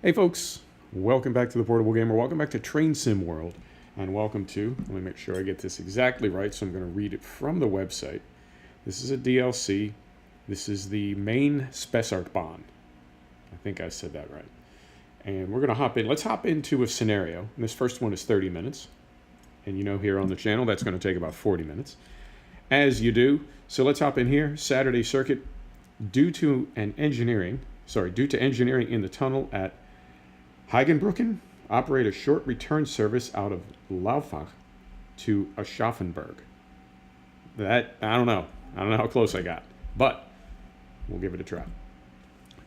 Hey folks, welcome back to the Portable Gamer. Welcome back to Train Sim World, and welcome to, let me make sure I get this exactly right, so I'm going to read it from the website. This is a DLC. This is the Main-Spessart Bahn. I think I said that right. And we're going to hop in. Let's hop into a scenario. And this first one is 30 minutes. And you know here on the channel, that's going to take about 40 minutes. As you do. So let's hop in here. Saturday circuit. Due to engineering in the tunnel at Heigenbrücken, operate a short return service out of Laufach to Aschaffenburg. That, I don't know how close I got, but we'll give it a try.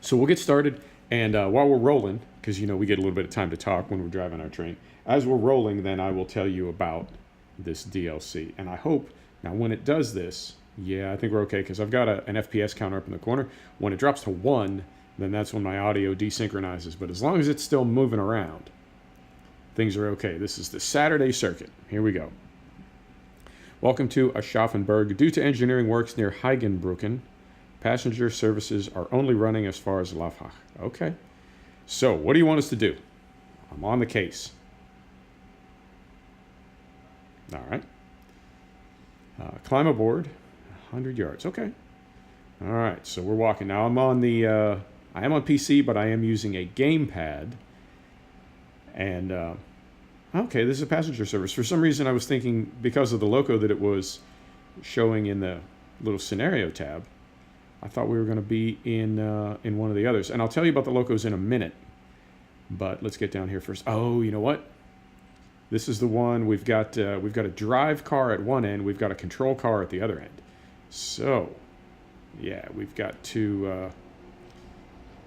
So we'll get started, and while we're rolling, because you know we get a little bit of time to talk when we're driving our train, as we're rolling, then I will tell you about this DLC. And I hope, now when it does this, yeah, I think we're okay, because I've got an FPS counter up in the corner. When it drops to 1, then that's when my audio desynchronizes. But as long as it's still moving around, things are okay. This is the Saturday circuit. Here we go. Welcome to Aschaffenburg. Due to engineering works near Heigenbrücken, passenger services are only running as far as Laufach. Okay. So, what do you want us to do? I'm on the case. All right. Climb aboard. 100 yards. Okay. All right. So we're walking. Now I'm on the... I am on PC, but I am using a gamepad. And, okay, this is a passenger service. For some reason, I was thinking, because of the loco that it was showing in the little scenario tab, I thought we were going to be in one of the others. And I'll tell you about the locos in a minute. But let's get down here first. Oh, you know what? This is the one. We've got a drive car at one end. We've got a control car at the other end. So, yeah, we've got to...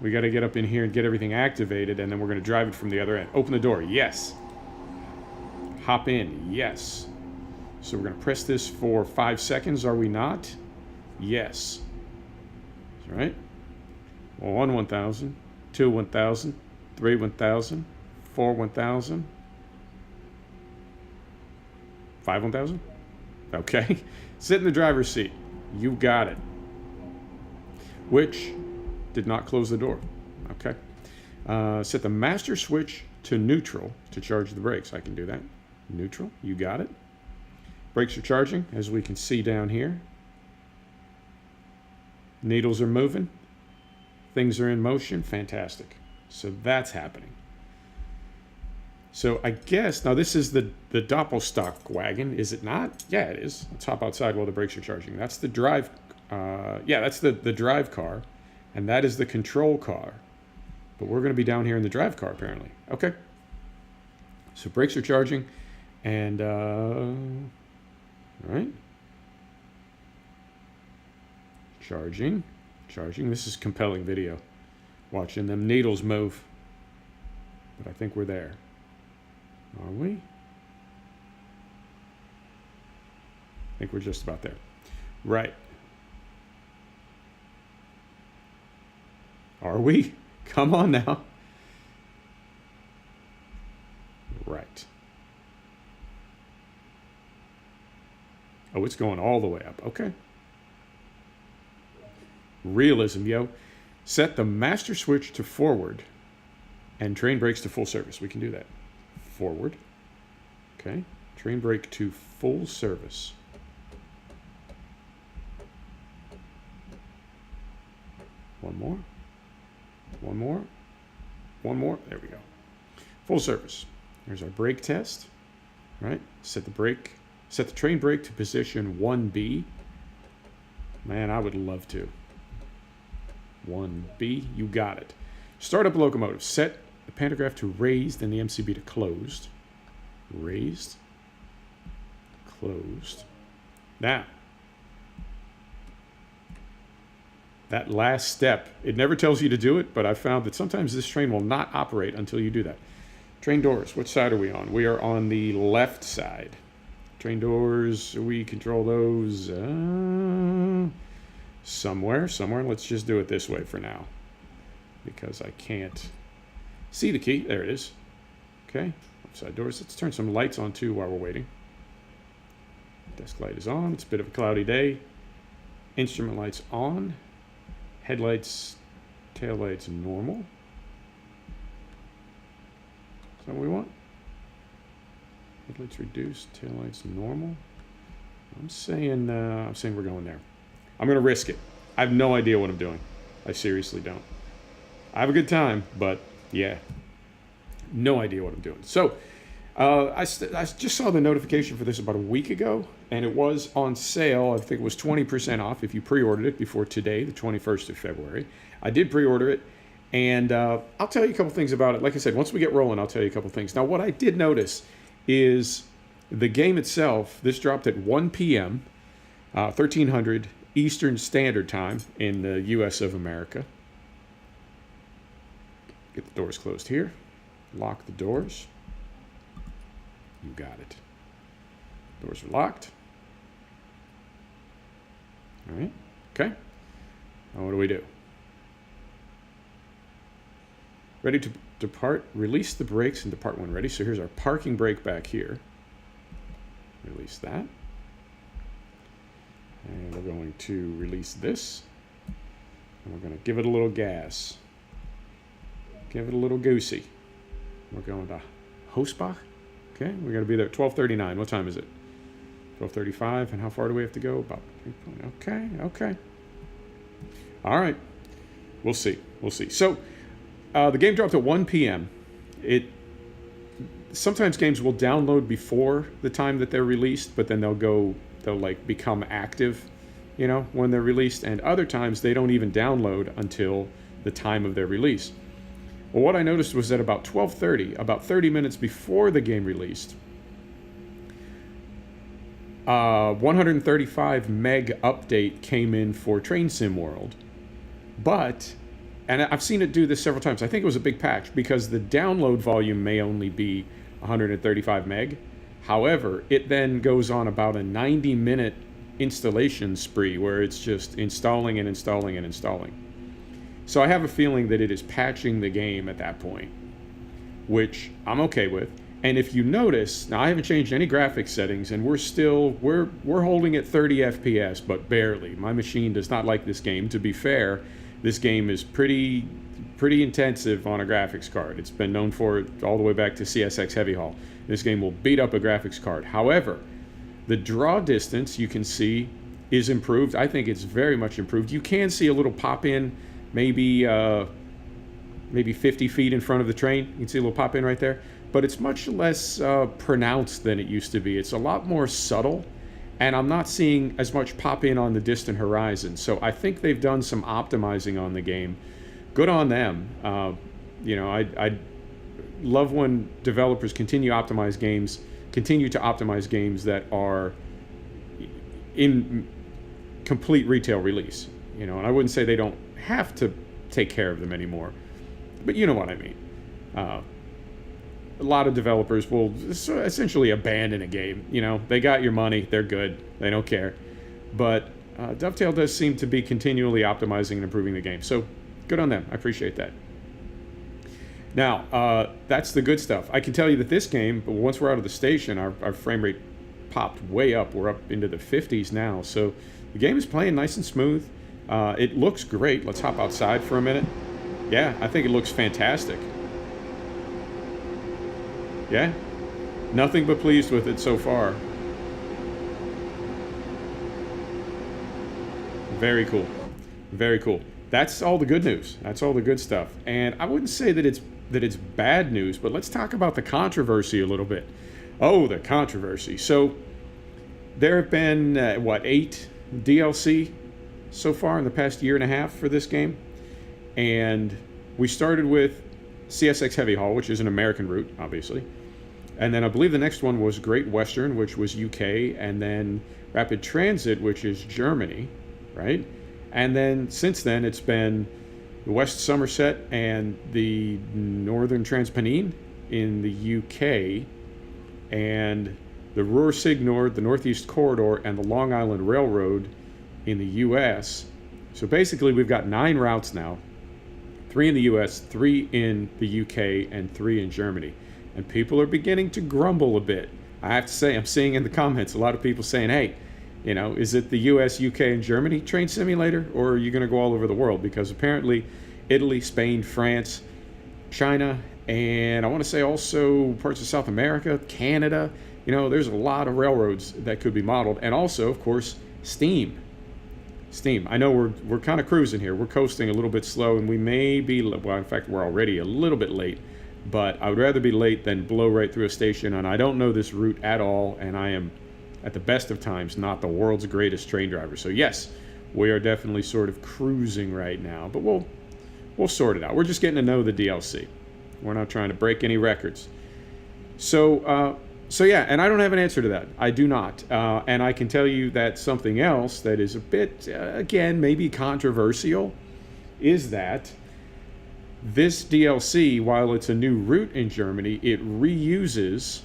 we got to get up in here and get everything activated, and then we're going to drive it from the other end. Open the door. Yes. Hop in. Yes. So we're going to press this for 5 seconds, are we not? Yes. That's right. 1, 1,000. 2, 1,000. 3, 1,000. 4, 1,000. 5, 1,000? Okay. Sit in the driver's seat. You got it. Which... did not close the door. Okay. Set the master switch to neutral to charge the brakes. I can do that. Neutral. You got it. Brakes are charging, as we can see down here. Needles are moving. Things are in motion. Fantastic. So that's happening. So I guess, now this is the Doppelstockwagen, is it not? Yeah, it is. Let's hop outside while the brakes are charging. That's the drive, yeah, that's the drive car. And that is the control car. But we're going to be down here in the drive car, apparently. Okay. So brakes are charging. And, all right. Charging. Charging. This is compelling video. Watching them needles move. But I think we're there. Are we? I think we're just about there. Right. Are we? Come on now. Right. Oh, it's going all the way up. Okay. Realism, yo. Set the master switch to forward and train brakes to full service. We can do that. Forward. Okay. Train brake to full service. One more. One more. One more. There we go. Full service. Here's our brake test. Right. Set the train brake to position 1B. Man, I would love to. 1B. You got it. Start up locomotive. Set the pantograph to raised and the MCB to closed. Raised. Closed. Now, that last step, it never tells you to do it, but I found that sometimes this train will not operate until you do that. Train doors, which side are we on? We are on the left side. Train doors, we control those somewhere. Let's just do it this way for now, because I can't see the key. There it is. Okay, upside doors. Let's turn some lights on too while we're waiting. Desk light is on. It's a bit of a cloudy day. Instrument lights on. Headlights, tail lights normal. that what we want? Headlights reduced, taillights normal. I'm saying we're going there. I'm going to risk it. I have no idea what I'm doing. I seriously don't. I have a good time, but yeah, no idea what I'm doing. So I just saw the notification for this about a week ago, and it was on sale. I think it was 20% off if you pre-ordered it before today, the 21st of February. I did pre-order it, and I'll tell you a couple things about it. Like I said, once we get rolling, I'll tell you a couple things. Now, what I did notice is the game itself, this dropped at 1 p.m., 1300 Eastern Standard Time in the U.S. of America. Get the doors closed here. Lock the doors. You got it. Doors are locked. All right. Okay. Now what do we do? Ready to depart. Release the brakes and depart when ready. So here's our parking brake back here. Release that. And we're going to release this. And we're going to give it a little gas. Give it a little goosey. We're going to Hosbach. Okay, we're going to be there at 12:39. What time is it? 12:35. And how far do we have to go? About 3 Okay. All right. We'll see. So the game dropped at 1 p.m. Sometimes games will download before the time that they're released, but then they'll like become active, when they're released. And other times they don't even download until the time of their release. Well, what I noticed was that about 12:30, about 30 minutes before the game released, 135 meg update came in for Train Sim World. And I've seen it do this several times. I think it was a big patch because the download volume may only be 135 meg. However, it then goes on about a 90-minute installation spree where it's just installing and installing and installing. So I have a feeling that it is patching the game at that point, which I'm okay with. And if you notice, now I haven't changed any graphics settings, and we're holding at 30 FPS, but barely. My machine does not like this game. To be fair, this game is pretty intensive on a graphics card. It's been known for it all the way back to CSX Heavy Haul. This game will beat up a graphics card. However, the draw distance you can see is improved. I think it's very much improved. You can see a little pop in, maybe 50 feet in front of the train. You can see a little pop in right there, but it's much less pronounced than it used to be. It's a lot more subtle, and I'm not seeing as much pop in on the distant horizon. So I think they've done some optimizing on the game. Good on them. I love when developers continue to optimize games that are in complete retail release. And I wouldn't say they don't have to take care of them anymore, but you know what I mean. A lot of developers will essentially abandon a game. They got your money, they're good, they don't care. But Dovetail does seem to be continually optimizing and improving the game. So good on them. I appreciate that. Now, that's the good stuff. I can tell you that this game, once we're out of the station, our frame rate popped way up. We're up into the 50s now. So the game is playing nice and smooth. It looks great. Let's hop outside for a minute. Yeah, I think it looks fantastic. Yeah, nothing but pleased with it so far. Very cool. Very cool. That's all the good news. That's all the good stuff. And I wouldn't say that it's bad news, but let's talk about the controversy a little bit. Oh, the controversy. So there have been, 8 DLC so far in the past year and a half for this game. And we started with CSX Heavy Haul, which is an American route, obviously. And then I believe the next one was Great Western, which was UK, and then Rapid Transit, which is Germany, right? And then since then, it's been the West Somerset and the Northern Transpennine in the UK, and the Ruhr-Sieg Nord, the Northeast Corridor, and the Long Island Railroad in the US. So basically, we've got 9 routes now, 3 in the US, 3 in the UK, and 3 in Germany. And people are beginning to grumble a bit. I have to say, I'm seeing in the comments a lot of people saying, hey, is it the US, UK, and Germany train simulator, or are you going to go all over the world? Because apparently Italy, Spain, France, China, and I want to say also parts of South America, Canada. You know, there's a lot of railroads that could be modeled, and also, of course, Steam. I know we're kind of cruising here. We're coasting a little bit slow, and we may be, well, in fact, we're already a little bit late. But I would rather be late than blow right through a station, and I don't know this route at all, and I am, at the best of times, not the world's greatest train driver. So yes, we are definitely sort of cruising right now, but we'll sort it out. We're just getting to know the DLC. We're not trying to break any records. So yeah, and I don't have an answer to that. I do not. And I can tell you that something else that is a bit, again, maybe controversial, is that this DLC, while it's a new route in Germany, it reuses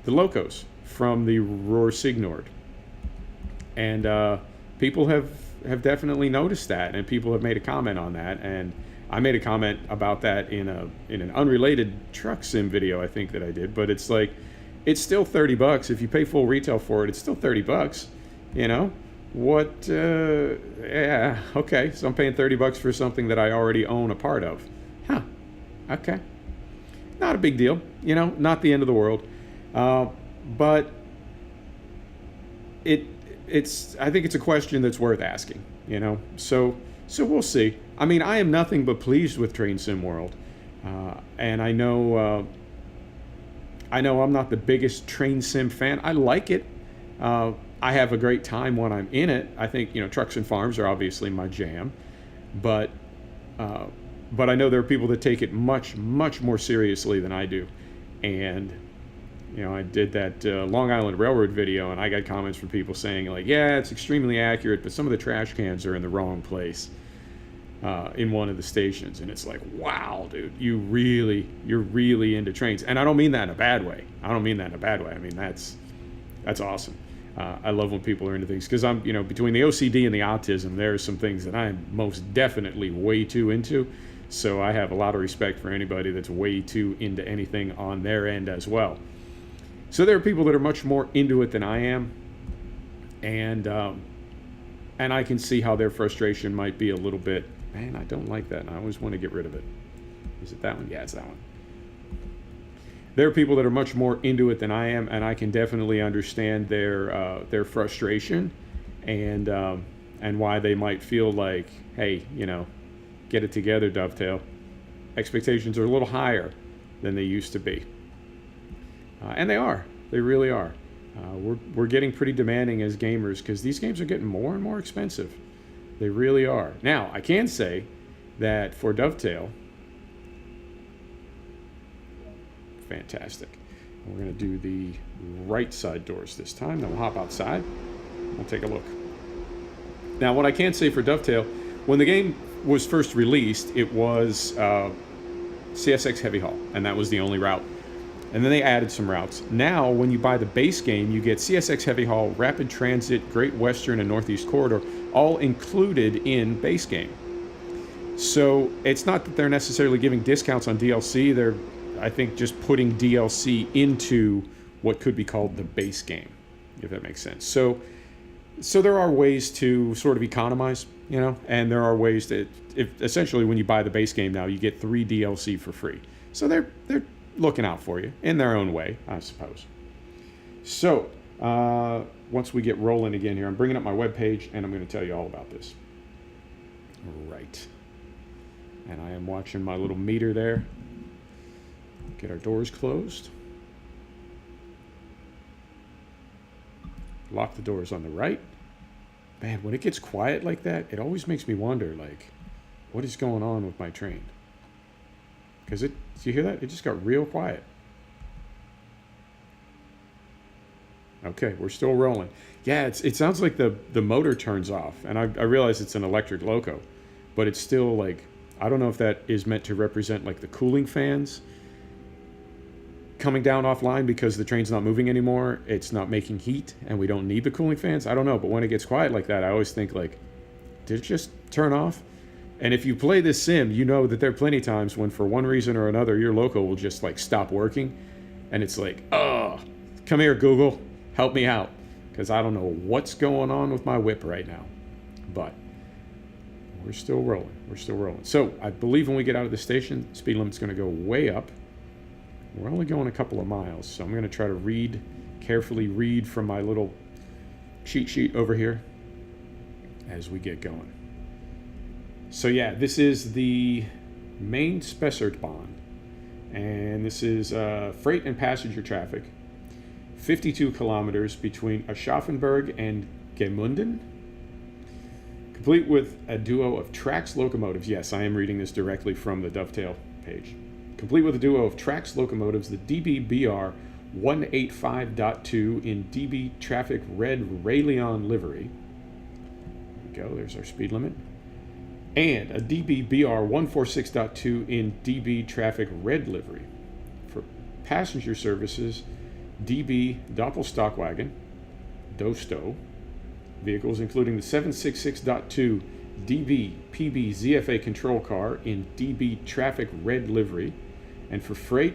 the locos from the Rohrsignord. And people have definitely noticed that, and people have made a comment on that. And I made a comment about that in an unrelated truck sim video, I think, that I did. But it's like, it's still $30. If you pay full retail for it, it's still $30, you know? What, yeah, okay, so I'm paying $30 for something that I already own a part of. Huh, okay. Not a big deal, you know, not the end of the world. But it's, I think it's a question that's worth asking, you know? So we'll see. I mean, I am nothing but pleased with Train Sim World. And I know I'm not the biggest Train Sim fan. I like it. I have a great time when I'm in it. I think, you know, trucks and farms are obviously my jam, but I know there are people that take it much, much more seriously than I do. And, you know, I did that Long Island Railroad video, and I got comments from people saying, like, yeah, it's extremely accurate, but some of the trash cans are in the wrong place in one of the stations. And it's like, wow, dude, you're really into trains. And I don't mean that in a bad way. I mean, that's awesome. I love when people are into things, because I'm, you know, between the OCD and the autism, there are some things that I'm most definitely way too into. So I have a lot of respect for anybody that's way too into anything on their end as well. So there are people that are much more into it than I am, and I can see how their frustration might be a little bit, man, I don't like that, and I always want to get rid of it. Is it that one? Yeah, it's that one. There are people that are much more into it than I am, and I can definitely understand their frustration and why they might feel like, hey, you know, get it together, Dovetail. Expectations are a little higher than they used to be, and they are. They really are. We're getting pretty demanding as gamers, because these games are getting more and more expensive. They really are. Now, I can say that for Dovetail, fantastic. We're going to do the right side doors this time. Then we'll hop outside. We'll take a look. Now, what I can say for Dovetail, when the game was first released, it was CSX Heavy Haul, and that was the only route. And then they added some routes. Now, when you buy the base game, you get CSX Heavy Haul, Rapid Transit, Great Western, and Northeast Corridor, all included in base game. So it's not that they're necessarily giving discounts on DLC. They're, I think, just putting DLC into what could be called the base game, if that makes sense. So there are ways to sort of economize, you know, and there are ways that, essentially, when you buy the base game now, you get 3 DLC for free. So they're looking out for you in their own way, I suppose. So once we get rolling again here, I'm bringing up my webpage, and I'm going to tell you all about this. Right. And I am watching my little meter there. Get our doors closed. Lock the doors on the right. Man, when it gets quiet like that, it always makes me wonder, like, what is going on with my train? Because do you hear that? It just got real quiet. Okay, we're still rolling. Yeah, it sounds like the motor turns off, and I realize it's an electric loco, but it's still like, I don't know if that is meant to represent like the cooling fans coming down offline because the train's not moving anymore. It's not making heat, and we don't need the cooling fans. I don't know, but when it gets quiet like that, I always think, like, did it just turn off? And if you play this sim, you know that there are plenty of times when, for one reason or another, your loco will just, like, stop working, and it's like, oh, come here, Google, help me out, because I don't know what's going on with my whip right now. But We're still rolling. We're still rolling. So I believe when we get out of the station, speed limit's going to go way up. We're only going a couple of miles, so I'm going to try to carefully read from my little cheat sheet over here as we get going. So yeah, this is the Main-Spessart Bahn, and this is freight and passenger traffic. 52 kilometers between Aschaffenburg and Gemünden, complete with a duo of Trax locomotives. Yes, I am reading this directly from the Dovetail page. Complete with a duo of Trax locomotives, the DBBR 185.2 in DB Traffic Red Rayon livery. There we go, there's our speed limit. And a DBBR 146.2 in DB Traffic Red livery. For passenger services, DB Doppelstockwagen, Dosto, vehicles including the 766.2 DB PB ZFA control car in DB Traffic Red livery. And for freight,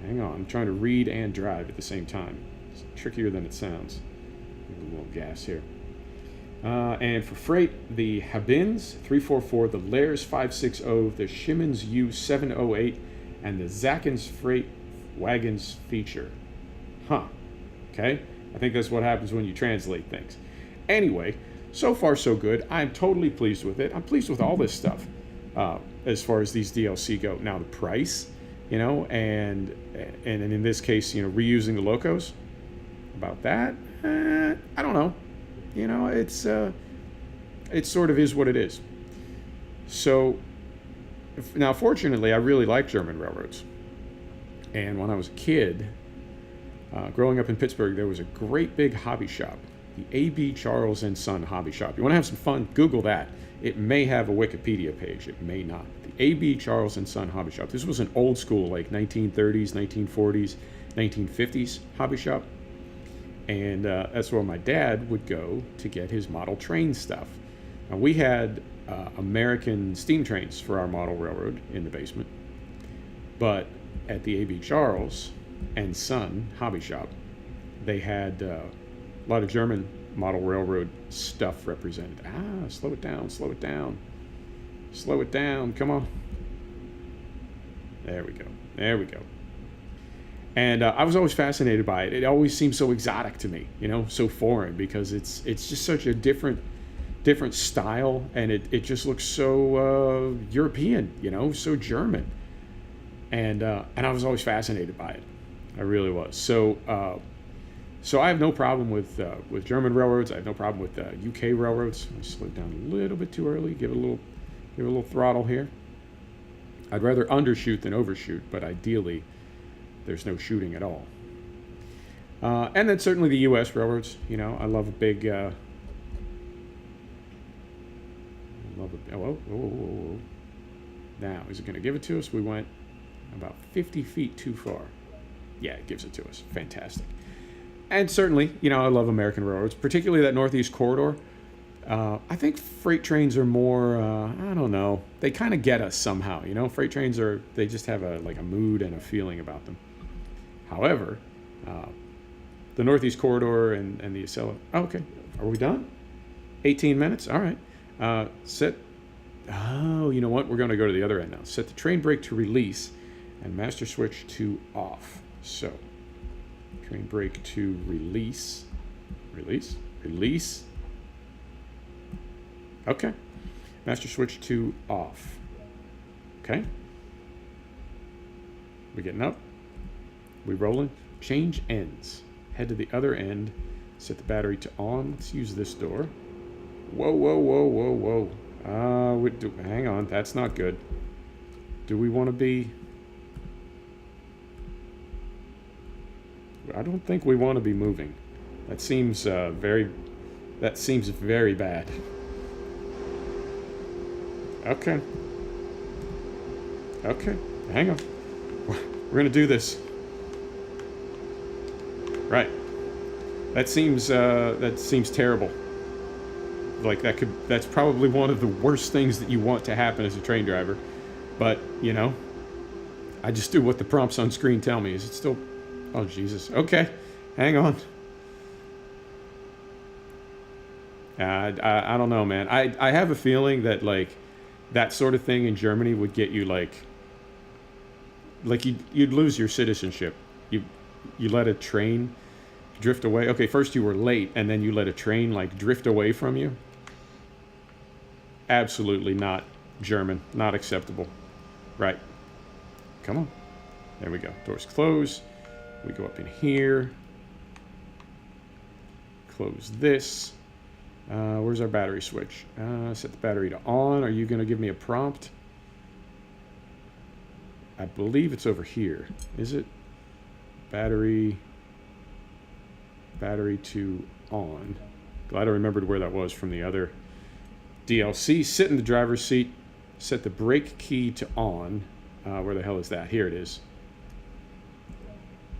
hang on, I'm trying to read and drive at the same time. It's trickier than it sounds. Give it a little gas here. And for freight, the Habins 344, the Lairs 560, the Shimmns-u 708, and the Zackens Freight Wagons feature. Huh. Okay. I think that's what happens when you translate things. Anyway, so far so good. I'm totally pleased with it. I'm pleased with all this stuff as far as these DLC go. Now the price, you know, and in this case, you know, reusing the locos. About that, I don't know. You know, it sort of is what it is. So now, fortunately, I really like German railroads. And when I was a kid, growing up in Pittsburgh, there was a great big hobby shop, the A.B. Charles and Son Hobby Shop. You want to have some fun? Google that. It may have a Wikipedia page. It may not. The A.B. Charles and Son Hobby Shop. This was an old school, like 1930s, 1940s, 1950s hobby shop. And that's where my dad would go to get his model train stuff. Now, we had American steam trains for our model railroad in the basement. But at the A.B. Charles and Son Hobby Shop, they had a lot of German model railroad stuff represented. Slow it down, slow it down. Slow it down, come on. There we go, there we go. And I was always fascinated by it. It always seemed so exotic to me, you know, so foreign, because it's just such a different style, and it just looks so European, you know, so German. And I was always fascinated by it. I really was. So I have no problem with German railroads. I have no problem with UK railroads. I slowed down a little bit too early. Give it a little throttle here. I'd rather undershoot than overshoot, but ideally, there's no shooting at all. And then certainly the U.S. railroads. You know, I love a big. Whoa. Now, is it going to give it to us? We went about 50 feet too far. Yeah, it gives it to us. Fantastic. And certainly, you know, I love American railroads, particularly that Northeast corridor. I think freight trains are more, I don't know, they kind of get us somehow, you know. Freight trains they just have a mood and a feeling about them. However, the Northeast corridor and the Acela. Oh, okay, are we done? 18 minutes, all right. Set, oh, you know what, we're going to go to the other end now. Set the train brake to release and master switch to off. So, train brake to release. Release. Okay. Master switch to off. Okay. We getting up? We rolling? Change ends. Head to the other end. Set the battery to on. Let's use this door. Whoa. Hang on. That's not good. Do we want to be... I don't think we want to be moving. That seems very bad. Okay. Hang on. We're gonna do this. Right. That seems terrible. Like that's probably one of the worst things that you want to happen as a train driver. But, you know, I just do what the prompts on screen tell me. Is it still... Oh, Jesus. Okay. Hang on. I don't know, man. I have a feeling that like that sort of thing in Germany would get you like you'd lose your citizenship. You let a train drift away. Okay, first you were late, and then you let a train like drift away from you. Absolutely not German. Not acceptable. Right. Come on. There we go. Doors close. We go up in here. Close this. Where's our battery switch? Set the battery to on. Are you going to give me a prompt? I believe it's over here. Is it? Battery to on. Glad I remembered where that was from the other DLC. Sit in the driver's seat. Set the brake key to on. Where the hell is that? Here it is.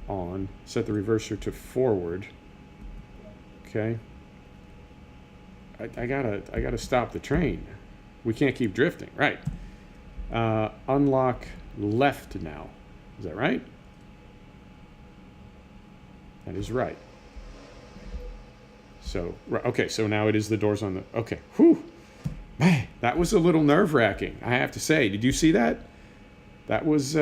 On. Set the reverser to forward. Okay. I gotta stop the train. We can't keep drifting. Right. Unlock left now. Is that right? That is right. So, okay, so now it is the doors on the... Okay, whew. Man, that was a little nerve-wracking, I have to say. Did you see that? That was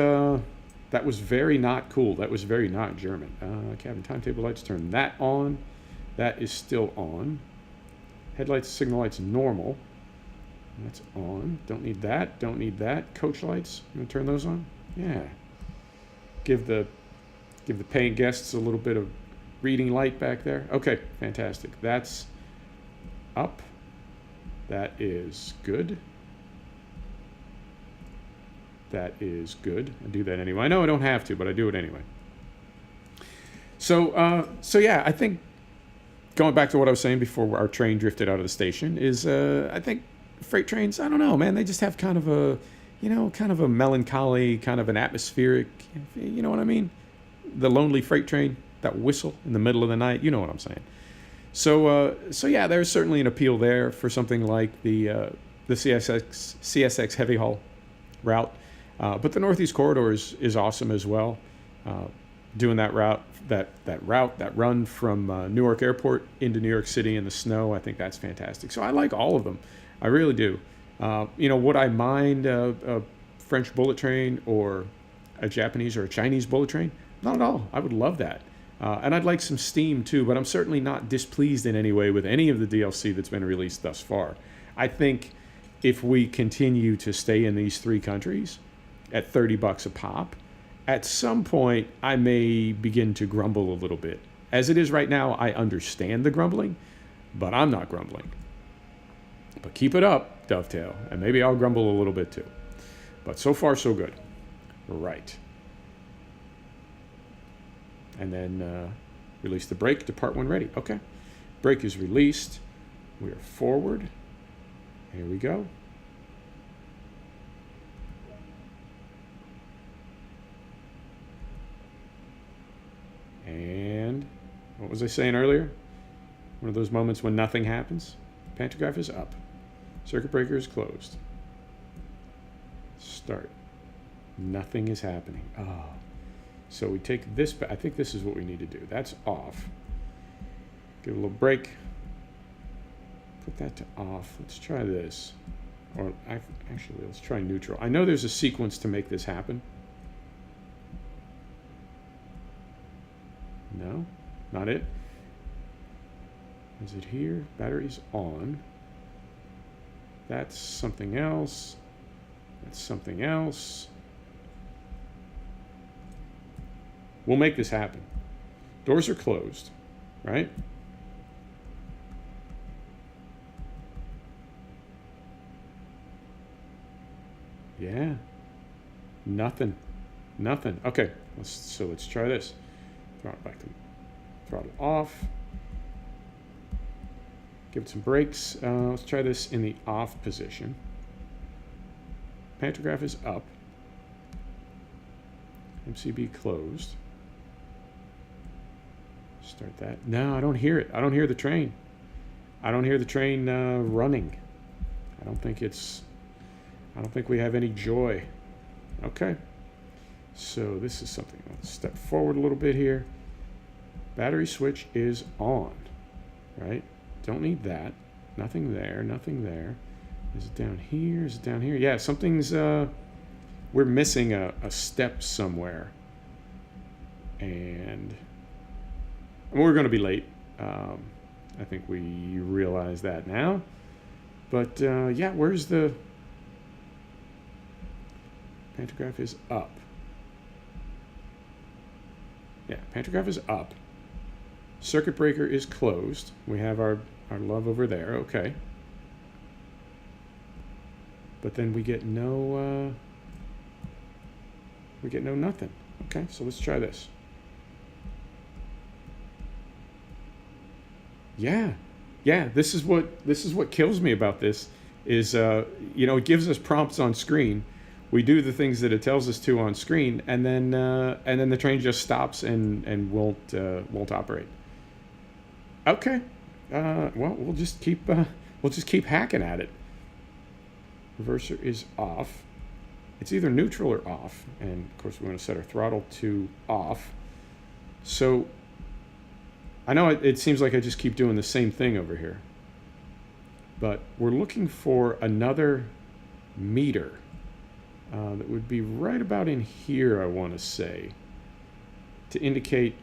very not cool. That was very not German. Cabin timetable lights, turn that on. That is still on. Headlights, signal lights, normal. That's on. Don't need that. Don't need that. Coach lights. I'm gonna turn those on. Yeah. Give the paying guests a little bit of reading light back there. Okay, fantastic. That's up. That is good. That is good. I do that anyway. I know I don't have to, but I do it anyway. So yeah, I think going back to what I was saying before our train drifted out of the station is I think freight trains, I don't know, man, they just have kind of a, kind of a melancholy, kind of an atmospheric, you know what I mean? The lonely freight train, that whistle in the middle of the night, you know what I'm saying. So yeah, there's certainly an appeal there for something like the CSX heavy haul route. But the Northeast Corridor is awesome as well. Doing that route, that run from Newark Airport into New York City in the snow, I think that's fantastic. So I like all of them. I really do. Would I mind a French bullet train or a Japanese or a Chinese bullet train? Not at all. I would love that. And I'd like some Steam too, but I'm certainly not displeased in any way with any of the DLC that's been released thus far. I think if we continue to stay in these three countries at $30 a pop, at some point I may begin to grumble a little bit. As it is right now, I understand the grumbling, but I'm not grumbling. But keep it up, Dovetail, and maybe I'll grumble a little bit too. But so far, so good. Right. And then release the brake, depart when ready. Okay. Brake is released. We are forward. Here we go. And what was I saying earlier? One of those moments when nothing happens. Pantograph is up. Circuit breaker is closed. Start. Nothing is happening. Oh. So we take this, I think this is what we need to do. That's off. Give it a little break. Put that to off. Let's try this. Or actually, let's try neutral. I know there's a sequence to make this happen. No, not it. Is it here? Battery's on. That's something else. That's something else. We'll make this happen. Doors are closed, right? Yeah. Nothing. Nothing. Okay. Let's try this. Throttle back to throttle off. Give it some brakes. Let's try this in the off position. Pantograph is up. MCB closed. Start that. No, I don't hear it. I don't hear the train. I don't hear the train running. I don't think we have any joy. Okay. So this is something. Let's step forward a little bit here. Battery switch is on. Right? Don't need that. Nothing there. Nothing there. Is it down here? Is it down here? Yeah, something's... we're missing a step somewhere. And we're going to be late. I think we realize that now. But, yeah, where's the... Pantograph is up. Yeah, pantograph is up. Circuit breaker is closed. We have our love over there. Okay. But then we get no... we get no nothing. Okay, so let's try this. Yeah. Yeah, this is what kills me about this is you know, it gives us prompts on screen. We do the things that it tells us to on screen, and then the train just stops and won't operate. Okay. Well, we'll just keep hacking at it. Reverser is off. It's either neutral or off, and of course we want to set our throttle to off. So I know it seems like I just keep doing the same thing over here, but we're looking for another meter that would be right about in here, I want to say, to indicate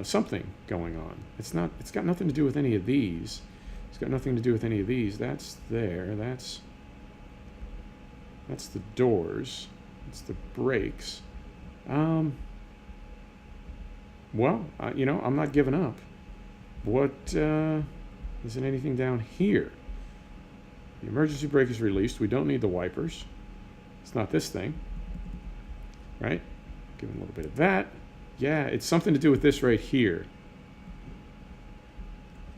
something going on. It's got nothing to do with any of these. It's got nothing to do with any of these. That's there. That's the doors. It's the brakes. Well, you know, I'm not giving up. What, isn't anything down here? The emergency brake is released. We don't need the wipers. It's not this thing, right? Give it a little bit of that. Yeah, it's something to do with this right here.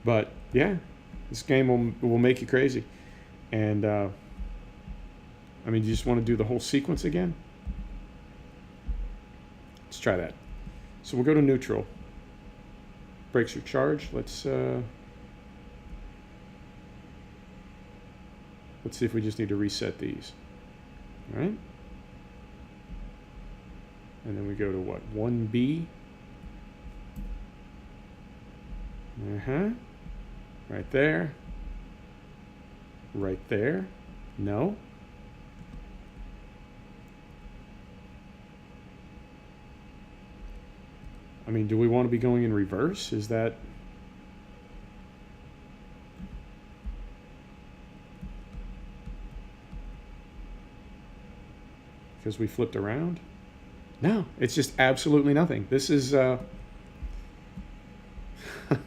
But, yeah, this game will make you crazy. And, I mean, you just want to do the whole sequence again? Let's try that. So we'll go to neutral. Brakes are charged. Let's see if we just need to reset these. All right. And then we go to what? 1B. Right there. Right there. No. I mean, do we want to be going in reverse? Is that... because we flipped around? No, it's just absolutely nothing. This is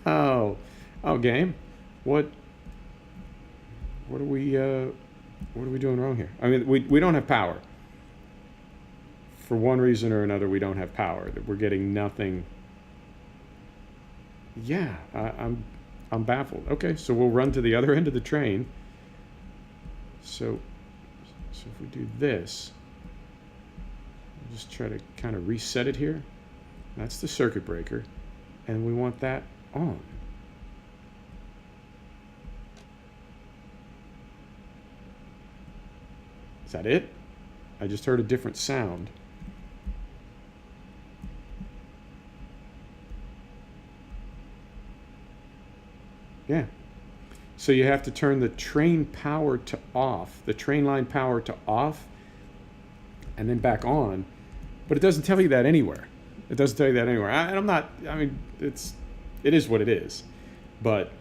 oh game. What are we doing wrong here? I mean, we don't have power. For one reason or another, we don't have power. We're getting nothing. Yeah, I'm baffled. Okay, so we'll run to the other end of the train. So if we do this, just try to kind of reset it here. That's the circuit breaker, and we want that on. Is that it? I just heard a different sound. Yeah. So you have to turn the train power to off, the train line power to off, and then back on. But it doesn't tell you that anywhere. It doesn't tell you that anywhere. I'm not, I mean, it is what it is. But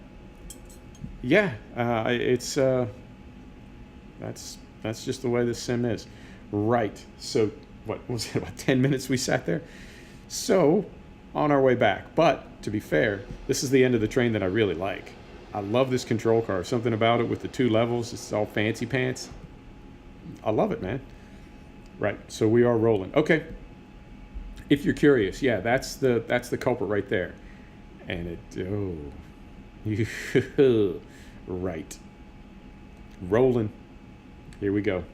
yeah, it's that's just the way this sim is. Right. So what was it, about 10 minutes we sat there? So on our way back. But to be fair, this is the end of the train that I really like. I love this control car. Something about it with the 2 levels. It's all fancy pants. I love it, man. Right, so we are rolling. Okay. If you're curious, yeah, that's the culprit right there. And right. Rolling. Here we go.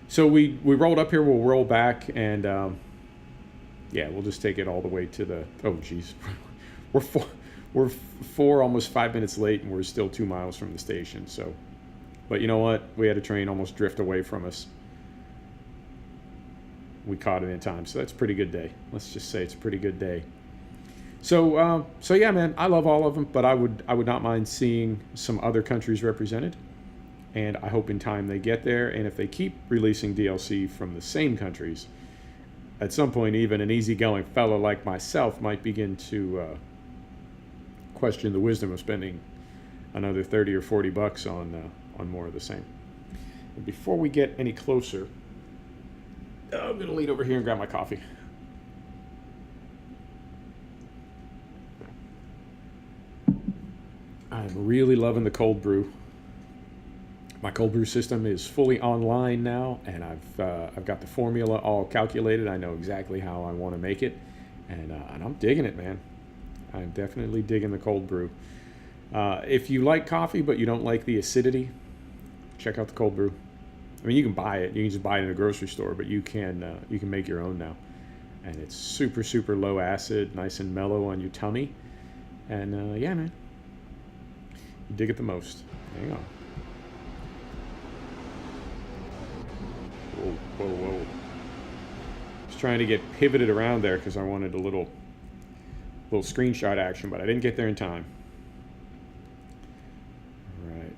So we rolled up here, we'll roll back, and yeah, we'll just take it all the way to the, oh geez. We're 4, almost 5 minutes late, and we're still 2 miles from the station, so. But you know what? We had a train almost drift away from us. We caught it in time, so that's a pretty good day. Let's just say it's a pretty good day. So yeah, man, I love all of them, but I would not mind seeing some other countries represented, and I hope in time they get there. And if they keep releasing DLC from the same countries, at some point, even an easygoing fellow like myself might begin to question the wisdom of spending another 30 or 40 bucks on more of the same. And before we get any closer, I'm going to lean over here and grab my coffee. I'm really loving the cold brew. My cold brew system is fully online now, and I've got the formula all calculated. I know exactly how I want to make it, and I'm digging it, man. I'm definitely digging the cold brew. If you like coffee but you don't like the acidity, check out the cold brew. I mean, you can buy it. You can just buy it in a grocery store, but you can make your own now, and it's super, super low acid, nice and mellow on your tummy, and yeah, man, you dig it the most. Hang on. Whoa, whoa, whoa. Just trying to get pivoted around there because I wanted a little screenshot action, but I didn't get there in time. All right.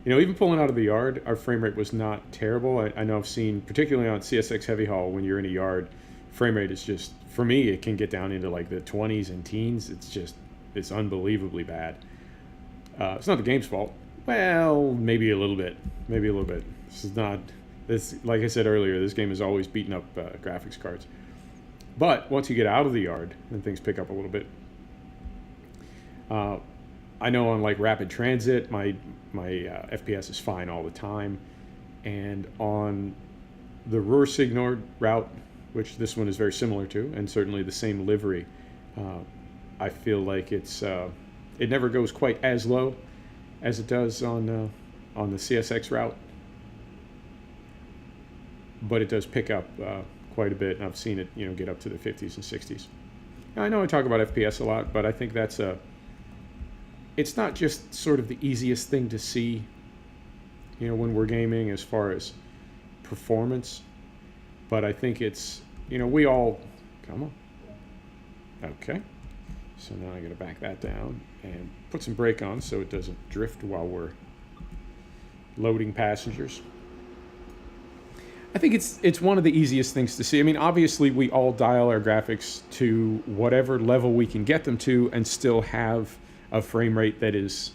You know, even pulling out of the yard, our frame rate was not terrible. I know I've seen, particularly on CSX Heavy Haul, when you're in a yard, frame rate is just, for me, it can get down into like the 20s and teens. It's unbelievably bad. It's not the game's fault. Well, maybe a little bit. Maybe a little bit. Like I said earlier, this game is always beating up graphics cards. But once you get out of the yard, then things pick up a little bit. I know on like rapid transit, my FPS is fine all the time, and on the Ruhr-Signor route, which this one is very similar to, and certainly the same livery, I feel like it never goes quite as low as it does on the CSX route, but it does pick up quite a bit, and I've seen it, get up to the 50s and 60s. Now, I know I talk about FPS a lot, but I think it's not just sort of the easiest thing to see, when we're gaming as far as performance, but I think it's, we all, come on. Okay. So now I got to back that down and put some brake on so it doesn't drift while we're loading passengers. I think it's one of the easiest things to see. I mean, obviously, we all dial our graphics to whatever level we can get them to and still have a frame rate that is,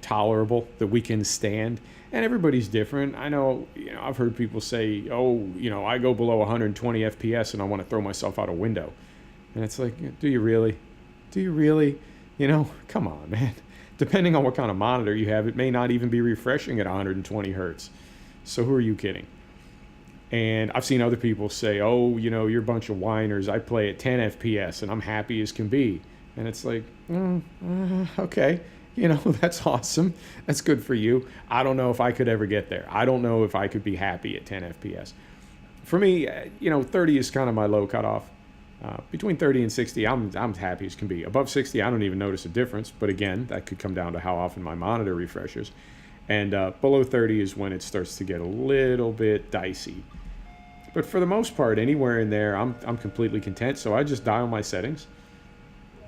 tolerable, that we can stand. And everybody's different. I know, I've heard people say, oh, I go below 120 FPS and I want to throw myself out a window. And it's like, do you really? Do you really? Come on, man. Depending on what kind of monitor you have, it may not even be refreshing at 120 hertz. So who are you kidding? And I've seen other people say, oh, you're a bunch of whiners. I play at 10 FPS and I'm happy as can be. And it's like, okay, that's awesome. That's good for you. I don't know if I could ever get there. I don't know if I could be happy at 10 FPS. For me, 30 is kind of my low cutoff. Between 30 and 60, I'm happy as can be. Above 60, I don't even notice a difference. But again, that could come down to how often my monitor refreshes. And below 30 is when it starts to get a little bit dicey. But for the most part, anywhere in there, I'm completely content. So I just dial my settings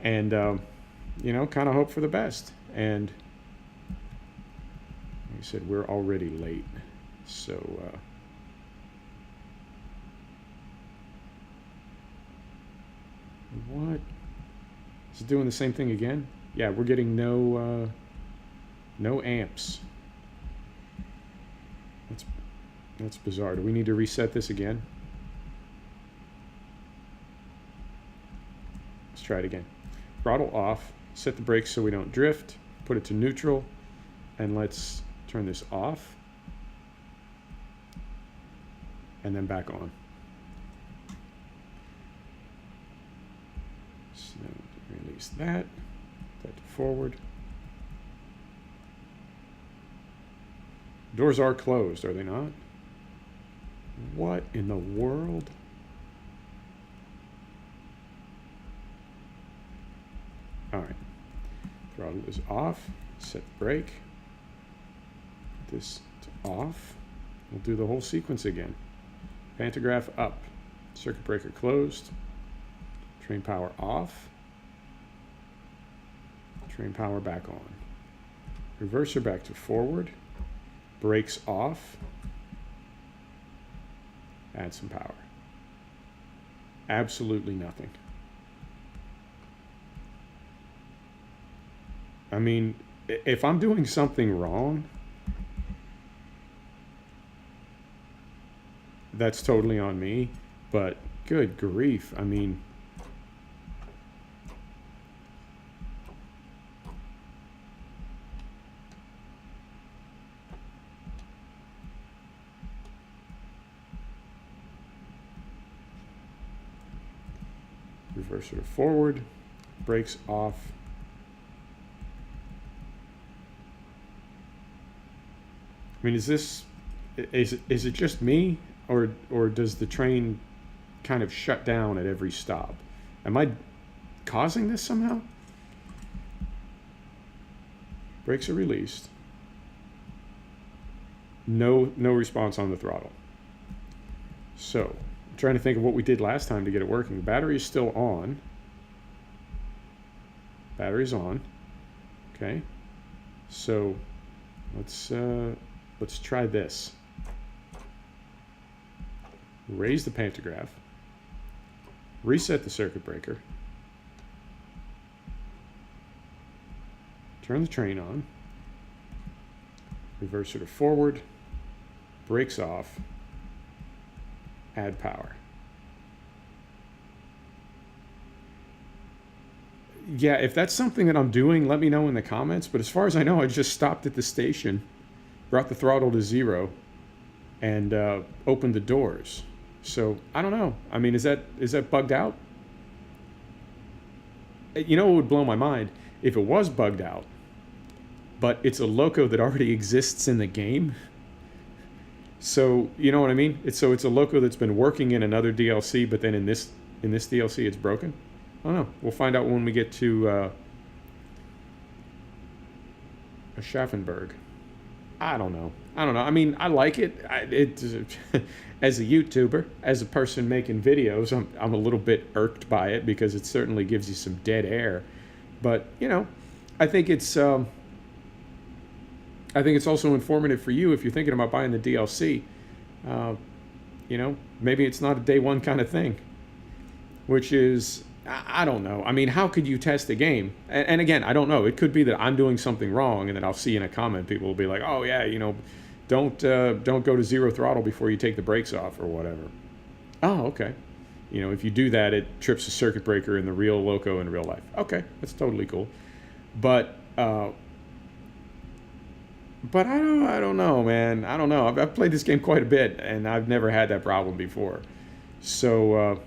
and, kind of hope for the best. And like I said, we're already late. So what? Is it doing the same thing again? Yeah, we're getting no amps. That's bizarre. Do we need to reset this again? Let's try it again. Throttle off, set the brakes so we don't drift, put it to neutral, and let's turn this off, and then back on. So release that to forward. Doors are closed, are they not? What in the world? All right. Throttle is off. Set the brake. Put this to off. We'll do the whole sequence again. Pantograph up. Circuit breaker closed. Train power off. Train power back on. Reverser back to forward. Brakes off. Add some power. Absolutely nothing. I mean, if I'm doing something wrong, that's totally on me. But good grief, I mean, reverser to forward, brakes off. I mean, is it just me, or does the train kind of shut down at every stop? Am I causing this somehow? Brakes are released. No response on the throttle. So, I'm trying to think of what we did last time to get it working. The battery is still on. Battery's on. Okay. So, let's try this. Raise the pantograph. Reset the circuit breaker. Turn the train on. Reverser to forward. Brakes off. Add power. Yeah, if that's something that I'm doing, let me know in the comments. But as far as I know, I just stopped at the station, brought the throttle to 0, and opened the doors. So I don't know. I mean, is that bugged out? You know, it would blow my mind if it was bugged out, but it's a loco that already exists in the game. So you know what I mean? It's a loco that's been working in another DLC, but then in this DLC it's broken. I don't know. We'll find out when we get to Aschaffenburg. I don't know. I mean, I like it. As a YouTuber, as a person making videos, I'm a little bit irked by it because it certainly gives you some dead air. But you know, I think it's also informative for you if you're thinking about buying the DLC. You know, maybe it's not a day one kind of thing, which is, I don't know. I mean, how could you test a game? And again, I don't know. It could be that I'm doing something wrong, and then I'll see in a comment people will be like, "Oh yeah, you know, don't go to 0 throttle before you take the brakes off or whatever." Oh, okay. You know, if you do that, it trips a circuit breaker in the real loco in real life. Okay, that's totally cool. But I don't know, man. I don't know. I've played this game quite a bit, and I've never had that problem before. So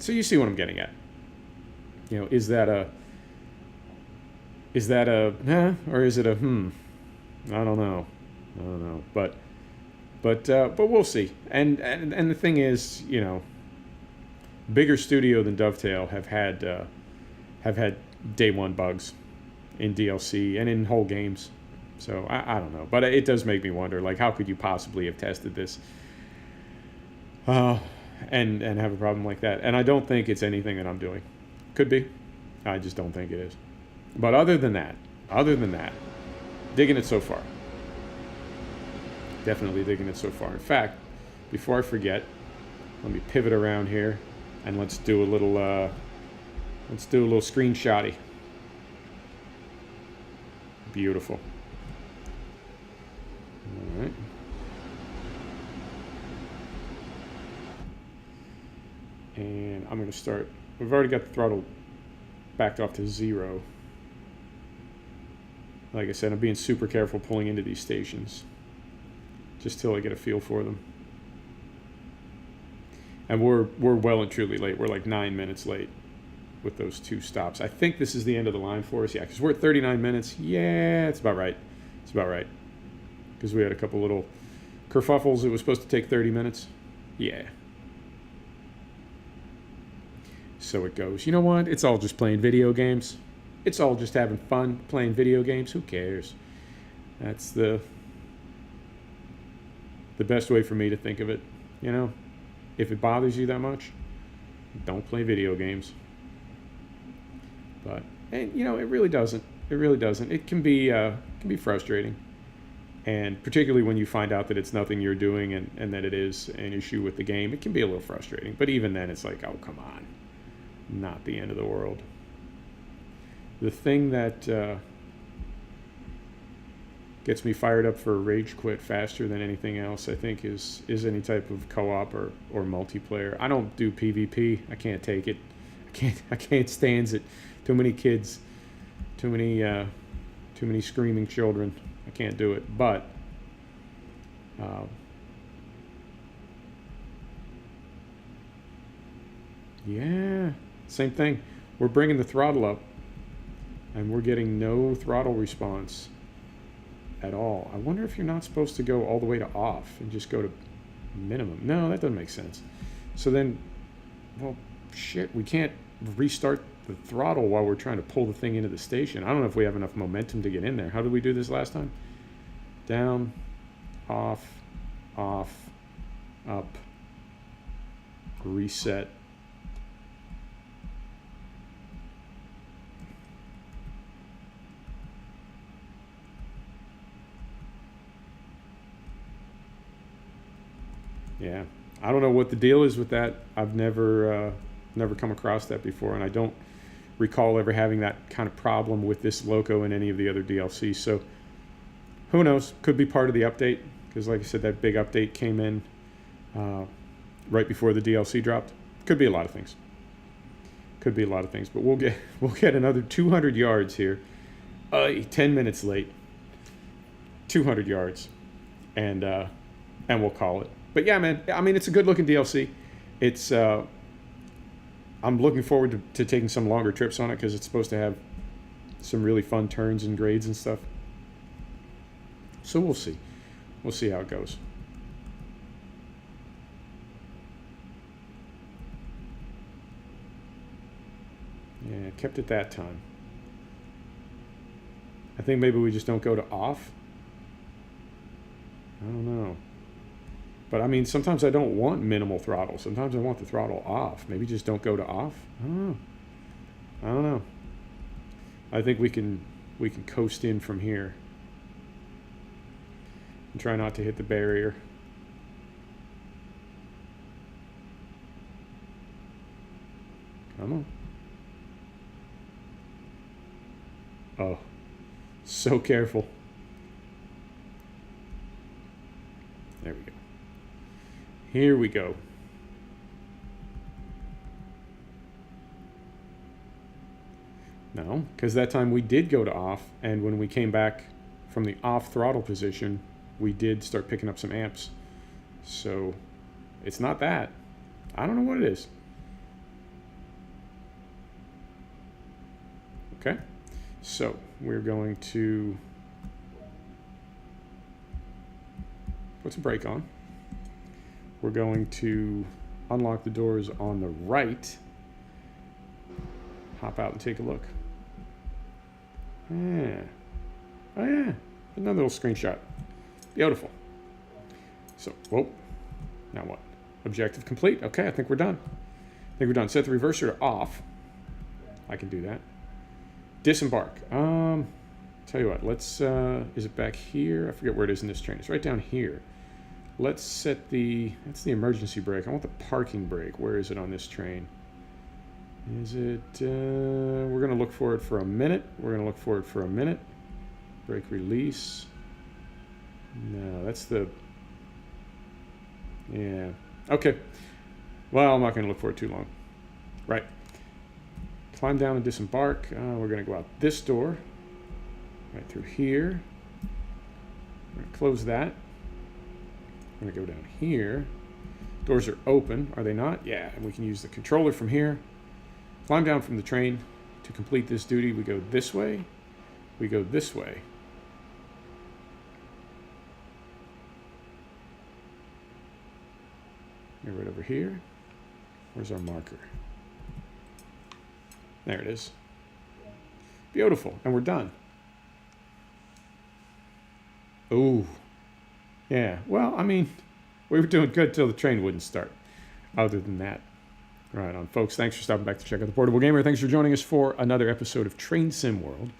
you see what I'm getting at. You know, is that a or is it a I don't know. But we'll see. And the thing is, you know, bigger studio than Dovetail have had day one bugs in DLC and in whole games. So I don't know, but it does make me wonder, like, how could you possibly have tested this and have a problem like that? And I don't think it's anything that I'm doing. Could be. I just don't think it is. But other than that, digging it so far. Definitely digging it so far. In fact, before I forget, let me pivot around here and let's do a little screenshotty. Beautiful. All right. And I'm going to start. We've already got the throttle backed off to 0. Like I said, I'm being super careful pulling into these stations, just till I get a feel for them. And we're well and truly late. We're like 9 minutes late with those 2 stops. I think this is the end of the line for us. Yeah, because we're at 39 minutes. Yeah, it's about right. It's about right. Because we had a couple little kerfuffles. It was supposed to take 30 minutes. Yeah. So it goes. You know what? It's all just playing video games. It's all just having fun playing video games. Who cares? That's the best way for me to think of it. You know, if it bothers you that much, don't play video games. But, and, you know, it really doesn't. It really doesn't. It can be frustrating. And particularly when you find out that it's nothing you're doing and that it is an issue with the game, it can be a little frustrating. But even then, it's like, oh, come on. Not the end of the world. The thing that gets me fired up for a rage quit faster than anything else, I think, is any type of co-op or multiplayer. I don't do PvP. I can't take it. I can't stand it. Too many kids. Too many screaming children. I can't do it. But yeah, same thing. We're bringing the throttle up, and we're getting no throttle response at all. I wonder if you're not supposed to go all the way to off and just go to minimum. No, that doesn't make sense. So then, well, shit, we can't restart the throttle while we're trying to pull the thing into the station. I don't know if we have enough momentum to get in there. How did we do this last time? Down, off, up, reset. Yeah, I don't know what the deal is with that. I've never come across that before, and I don't recall ever having that kind of problem with this loco in any of the other DLCs. So who knows? Could be part of the update, because like I said, that big update came in right before the DLC dropped. Could be a lot of things. Could be a lot of things, but we'll get another 200 yards here. 10 minutes late. 200 yards, and we'll call it. But yeah, man, I mean, it's a good-looking DLC. It's I'm looking forward to taking some longer trips on it, because it's supposed to have some really fun turns and grades and stuff. So we'll see. We'll see how it goes. Yeah, kept it that time. I think maybe we just don't go to off. I don't know. But I mean, sometimes I don't want minimal throttle. Sometimes I want the throttle off. Maybe just don't go to off. I don't know. I think we can coast in from here and try not to hit the barrier. Come on. Oh, so careful. There we go. Here we go. No, because that time we did go to off, and when we came back from the off throttle position, we did start picking up some amps. So it's not that. I don't know what it is. Okay, so we're going to put some brake on. We're going to unlock the doors on the right. Hop out and take a look. Yeah. Oh yeah, another little screenshot. Beautiful. So, whoa. Now what? Objective complete. Okay, I think we're done. Set the reverser to off. I can do that. Disembark. Tell you what, let's, is it back here? I forget where it is in this train. It's right down here. Let's set that's the emergency brake. I want the parking brake. Where is it on this train? Is it, we're going to look for it for a minute. Brake release. No, that's the, yeah. Okay. Well, I'm not going to look for it too long. Right. Climb down and disembark. We're going to go out this door. Right through here. We're going to close that. We're going to go down here. Doors are open, are they not? Yeah, and we can use the controller from here. Climb down from the train. To complete this duty, we go this way. We go this way. You're right over here. Where's our marker? There it is. Beautiful, and we're done. Ooh. Yeah, well, I mean, we were doing good till the train wouldn't start. Other than that. Right on, folks. Thanks for stopping back to check out the Portable Gamer. Thanks for joining us for another episode of Train Sim World.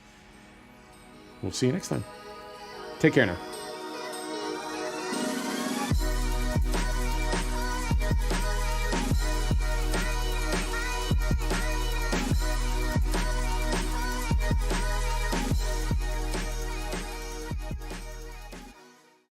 we'll see you next time. Take care now.